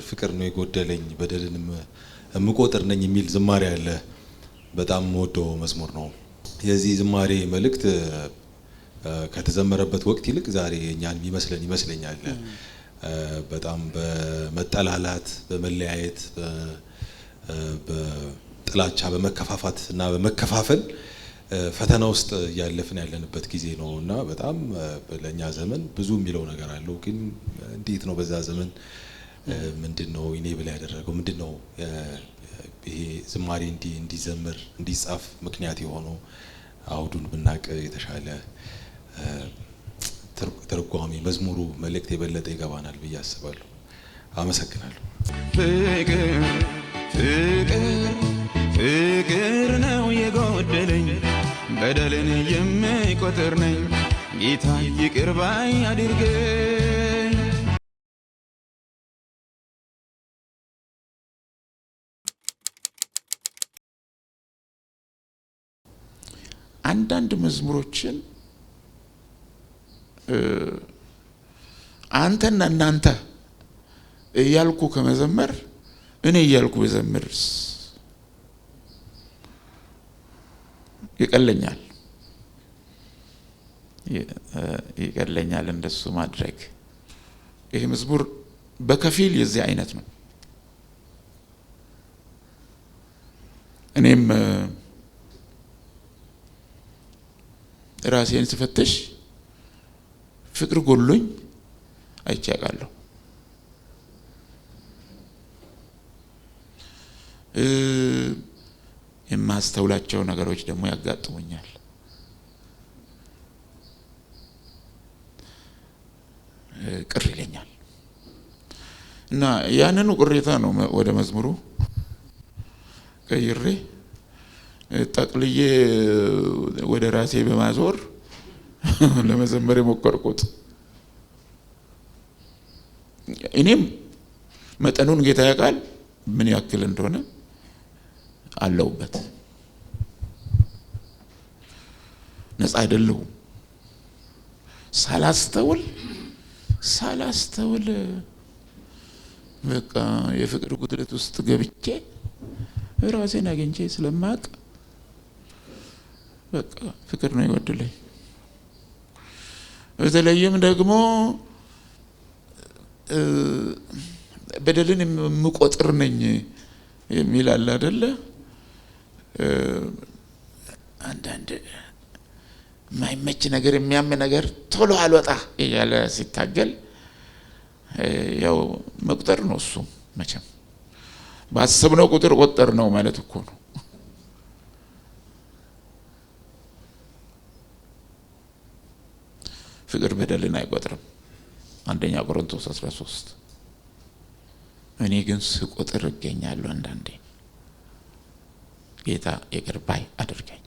ፍቅር ነው የጎደለኝ በደልንም እምቆጥር ነኝ የሚል ዝማሬ አለ። በጣም ወደው መዝሙር ነው። የዚህ ዝማሬ መልእክት ከተዘመረበት ወቅት ይልቅ ዛሬ እኛን ይመስለኛል። በጣም በመጠላላት በመለያየት በጥላቻ በመከፋፋት እና በመከፋፈል ፈተና ውስጥ ያለፍን ያለንበት ጊዜ ነውና በጣም ለኛ ዘመን ብዙ የሚለው ነገር አለው። ግን እንዴት ነው በዛ ዘመን ምንድነው ኢኔብል ያደረገው? ምንድነው ይሄ ዝማሬ እንዲዘምር እንዲጻፍ ምክንያት የሆነው? አውዱን ብናቅ የተሻለ ትርጓሜ መዝሙሩ መልእክት የበለጠ ይገባናል ብዬ አስባለሁ። አመሰግናለሁ። ፍቅር ነው የጎደለኝ በደልን የምቆጥር ነኝ ጌታ ይቅር ባይ አድርገኝ። አንዳንድ መዝሙሮችን አንተና እናንተ እያልኩ ከመዘመር እኔ እያልኩ በዘምርስ ይቀለኛል እንደሱ ማድረግ። ይሄ መዝሙር በከፊል የዚህ አይነት ነው። እኔም ራሴን ስፈትሽ ፍቅር ጎሎኝ አይቻቃለሁ። የማስተውላቸው ነገሮች ደግሞ ያጋጥሙኛል። ቅር ይለኛል እና ያንኑ ቅሬታ ነው ወደ መዝሙሩ ቀይሬ ጠቅልዬ ወደ ራሴ በማዞር ለመዘመር የሞከርኩት። እኔም መጠኑን ጌታ ያውቃል ምን ያክል እንደሆነ አለውበት። ነፃ አይደለሁም። ሳላስተውል በቃ የፍቅር ጉድለት ውስጥ ገብቼ ራሴን አግኝቼ ስለማቅ በቃ ፍቅር ነው የጎደለኝ። በተለይም ደግሞ በደልን የምቆጥር ነኝ የሚል አለ አይደለ? አንዳንድ ማይመች ነገር የሚያም ነገር ቶሎ አልወጣ እያለ ሲታገል ያው መቁጠር ነው። እሱ መቼም ባሰብነው ቁጥር ቆጠር ነው ማለት እኮ ነው። ፍቅር በደልን አይቆጥርም። አንደኛ ቆሮንቶስ 13 እኔ ግን ስቆጥር እገኛለሁ አንዳንዴ። ጌታ ይቅር ባይ አድርገኝ።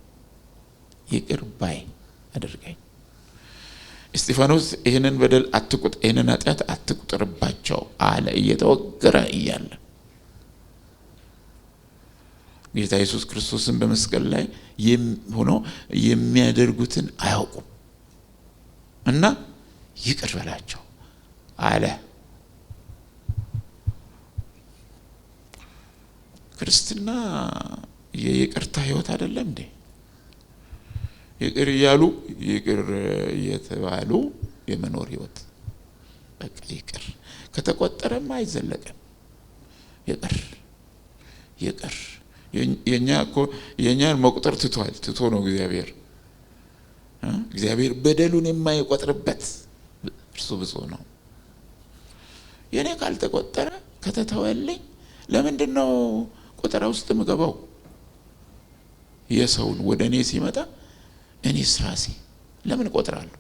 እስጢፋኖስ ይህንን በደል ይህንን ኃጢአት አትቁጠርባቸው አለ እየተወገረ እያለ። ጌታ ኢየሱስ ክርስቶስን በመስቀል ላይ ሆኖ የሚያደርጉትን አያውቁም እና ይቅር በላቸው አለ። ክርስትና የይቅርታ ህይወት አይደለም እንዴ? ይቅር እያሉ ይቅር እየተባሉ የመኖር ህይወት። በቃ ይቅር ከተቆጠረም አይዘለቅም። ይቅር የኛን መቁጠር ትቶ ነው እግዚአብሔር በደሉን የማይቆጥርበት እርሱ ብፁዕ ነው። የኔ ካልተቆጠረ ከተተወልኝ ለምንድነው ቆጠራ ውስጥ ምገባው? የሰውን ወደ እኔ ሲመጣ እኔስ ራሴ ለምን ቆጥራለሁ?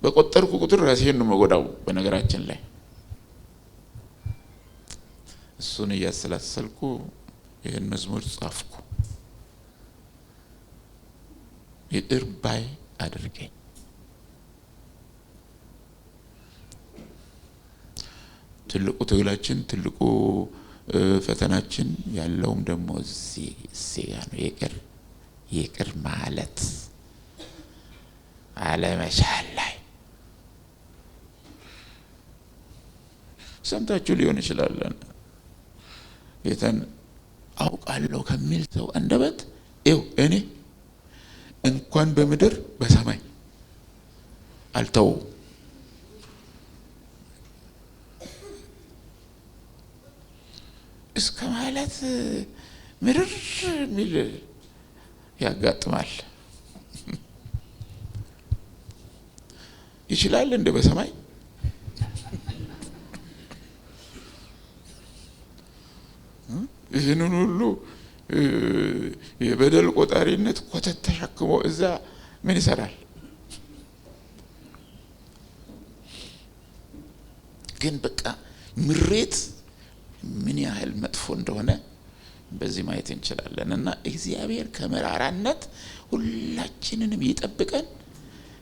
በቆጠርኩ ቁጥር ራሴን ነው መጎዳው። በነገራችን ላይ እሱን እያሰላሰልኩ ይህን መዝሙር ጻፍኩ። ይቅር ባይ አድርገኝ። ትልቁ ትግላችን ትልቁ ፈተናችን ያለውም ደግሞ እዚህ ነው። ይቅር ማለት አለመቻል ላይ ሰምታችሁ ሊሆን ይችላል። ጌታን አውቃለሁ ከሚል ሰው አንደበት እኔ እንኳን በምድር በሰማይ አልተው እስከ ማለት ምድር ሚል ያጋጥማል። ይችላል እንደ በሰማይ ይህንን ሁሉ የበደል ቆጣሪነት ኮተት ተሸክሞ እዛ ምን ይሰራል? ግን በቃ ምሬት ምን ያህል መጥፎ እንደሆነ በዚህ ማየት እንችላለን። እና እግዚአብሔር ከመራራነት ሁላችንንም ይጠብቀን፣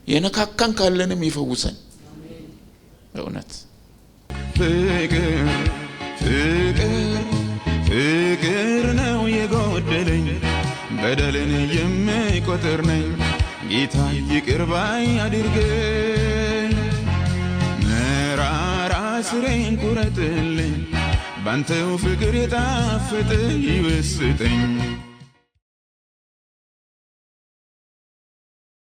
የነካካን ካለንም ይፈውሰን። በእውነት ፍቅር ነው የጎደለኝ በደልን የሚቆጥር ነኝ ጌታ ይቅር ባይ አድርገኝ መራራ ስሬን ቁረጥልኝ ባንተው ፍቅር የጣፈጠ ይወስጠኝ